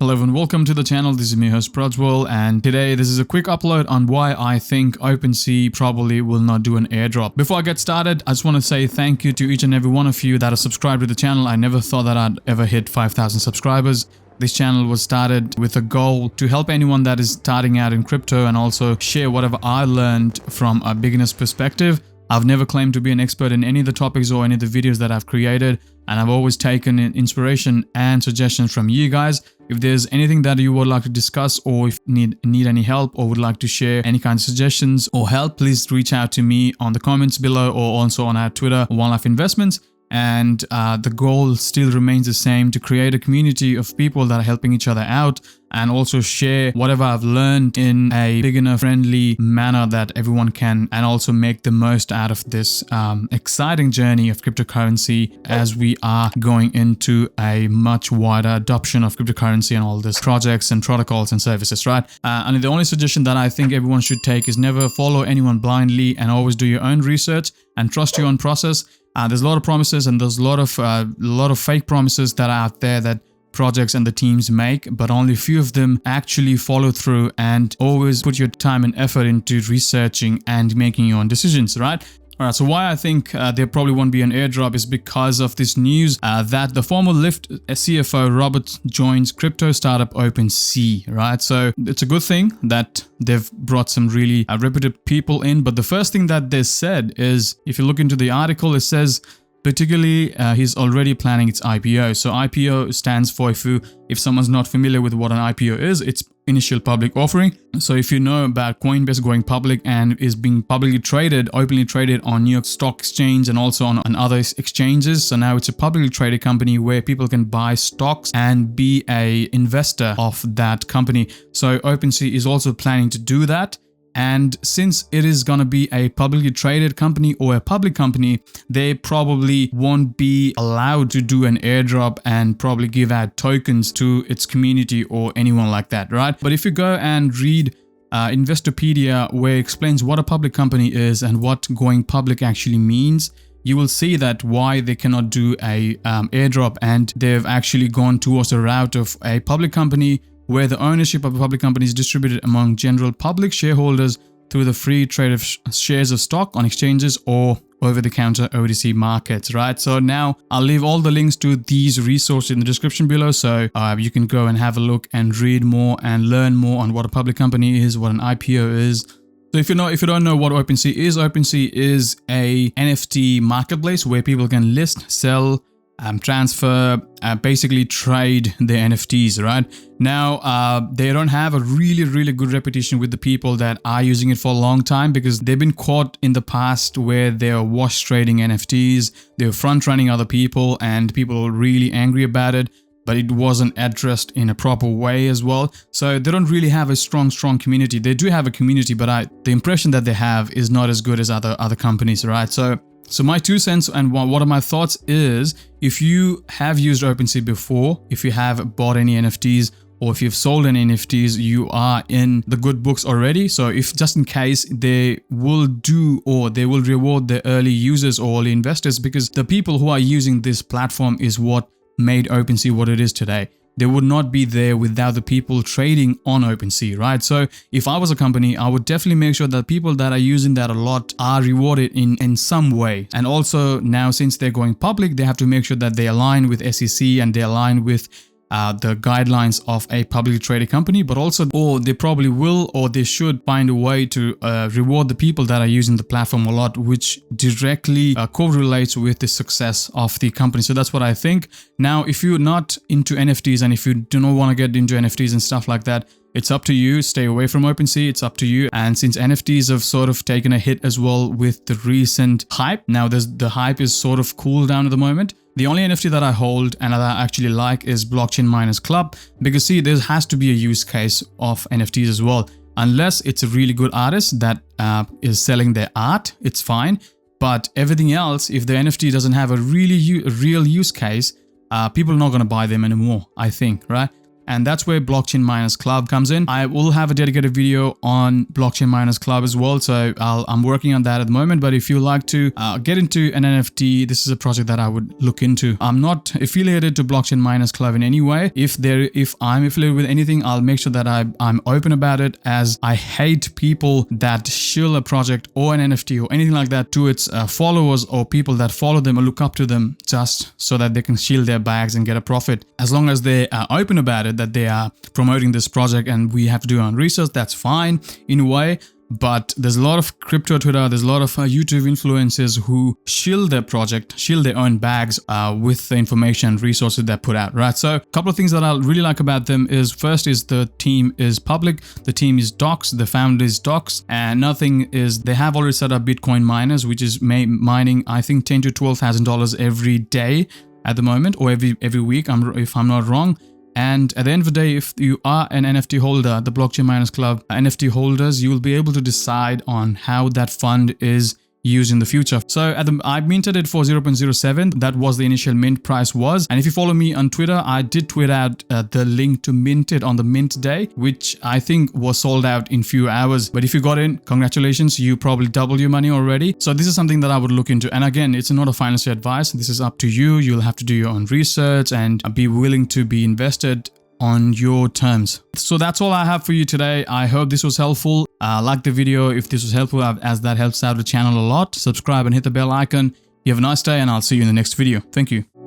Hello and welcome to the channel. This is me, host Prajwal, and today this is a quick upload on why I think Opensea probably will not do an airdrop. Before I get started, I just want to say thank you to each and every one of you that have subscribed to the channel. I never thought that I'd ever hit 5,000 subscribers. This channel was started with a goal to help anyone that is starting out in crypto and also share whatever I learned from a beginner's perspective. I've never claimed to be an expert in any of the topics or any of the videos that I've created, and I've always taken inspiration and suggestions from you guys. If there's anything that you would like to discuss, or if you need any help or would like to share any kind of suggestions or help, please reach out to me on the comments below or also on our Twitter, One Life Investments. And the goal still remains the same, to create a community of people that are helping each other out and also share whatever I've learned in a beginner-friendly manner that everyone can, and also make the most out of this exciting journey of cryptocurrency as we are going into a much wider adoption of cryptocurrency and all these projects and protocols and services, right? And the only suggestion that I think everyone should take is never follow anyone blindly and always do your own research and trust your own process. There's a lot of promises and there's a lot of fake promises that are out there that projects and the teams make, but only a few of them actually follow through, and always put your time and effort into researching and making your own decisions, right? Alright, so why I think there probably won't be an airdrop is because of this news that the former Lyft CFO Robert joins crypto startup Opensea, right? So it's a good thing that they've brought some really reputed people in, but the first thing that they said is, if you look into the article, it says particularly he's already planning its IPO. So IPO stands for, if someone's not familiar with what an IPO is, it's initial public offering. So if you know about Coinbase going public and is being publicly traded, openly traded on New York Stock Exchange and also on other exchanges. So now it's a publicly traded company where people can buy stocks and be a investor of that company. So Opensea is also planning to do that. And since it is going to be a publicly traded company or a public company, they probably won't be allowed to do an airdrop and probably give out tokens to its community or anyone like that, right? But if you go and read Investopedia, where it explains what a public company is and what going public actually means, you will see that why they cannot do a airdrop, and they've actually gone towards the route of a public company where the ownership of a public company is distributed among general public shareholders through the free trade of shares of stock on exchanges or over-the-counter OTC markets, right? So now I'll leave all the links to these resources in the description below, so you can go and have a look and read more and learn more on what a public company is, what an IPO is. So if you don't know what Opensea is a NFT marketplace where people can list, sell, transfer, basically trade their NFTs, right? Now, they don't have a really good reputation with the people that are using it for a long time, because they've been caught in the past where they were wash trading NFTs, they were front running other people, and people were really angry about it, but it wasn't addressed in a proper way as well. So they don't really have a strong community. They do have a community, but the impression that they have is not as good as other companies, right? So my 2 cents and what are my thoughts is, if you have used Opensea before, if you have bought any NFTs or if you've sold any NFTs, you are in the good books already. So if just in case, they will do, or they will reward the early users or early investors, because the people who are using this platform is what made Opensea what it is today. They would not be there without the people trading on Opensea, right? So if I was a company, I would definitely make sure that people that are using that a lot are rewarded in some way. And also now, since they're going public, they have to make sure that they align with SEC and they align with the guidelines of a publicly traded company, but also, or they probably will, or they should find a way to reward the people that are using the platform a lot, which directly correlates with the success of the company. So that's what I think. Now, if you're not into NFTs and if you do not want to get into NFTs and stuff like that, it's up to you. Stay away from Opensea. It's up to you. And since NFTs have sort of taken a hit as well with the recent hype, now the hype is sort of cooled down at the moment. The only NFT that I hold and that I actually like is Blockchain Miners Club, because see, there has to be a use case of NFTs as well. Unless it's a really good artist that is selling their art, it's fine. But everything else, if the NFT doesn't have a real use case, people are not going to buy them anymore, I think, right? and that's where Blockchain Miners Club comes in. I will have a dedicated video on Blockchain Miners Club as well, so I'm working on that at the moment. But if you like to get into an NFT, this is a project that I would look into. I'm not affiliated to Blockchain Miners Club in any way. If I'm affiliated with anything, I'll make sure that I'm open about it, as I hate people that shill a project or an NFT or anything like that to its followers or people that follow them or look up to them just so that they can shield their bags and get a profit. As long as they are open about it, that they are promoting this project and we have to do our own research, that's fine in a way. But there's a lot of crypto Twitter, there's a lot of YouTube influencers who shield their project, shield their own bags with the information and resources they put out, right? So a couple of things that I really like about them is, first is the team is public, the team is docs, the founder is docs, and another thing is they have already set up Bitcoin miners, which is mining, I think, $10,000 to $12,000 every day at the moment, or every week, if I'm not wrong. And at the end of the day, if you are an NFT holder, the Blockchain Miners Club NFT holders, you will be able to decide on how that fund is used in the future. So I minted it for 0.07. That was the initial mint price was. And if you follow me on Twitter, I did tweet out the link to mint it on the mint day, which I think was sold out in few hours. But if you got in, congratulations, you probably double your money already. So this is something that I would look into. And again, it's not a financial advice. This is up to you. You'll have to do your own research and be willing to be invested on your terms. So that's all I have for you today. I hope this was helpful. Like the video if this was helpful, as that helps out the channel a lot. Subscribe and hit the bell icon. You have a nice day, and I'll see you in the next video. Thank you.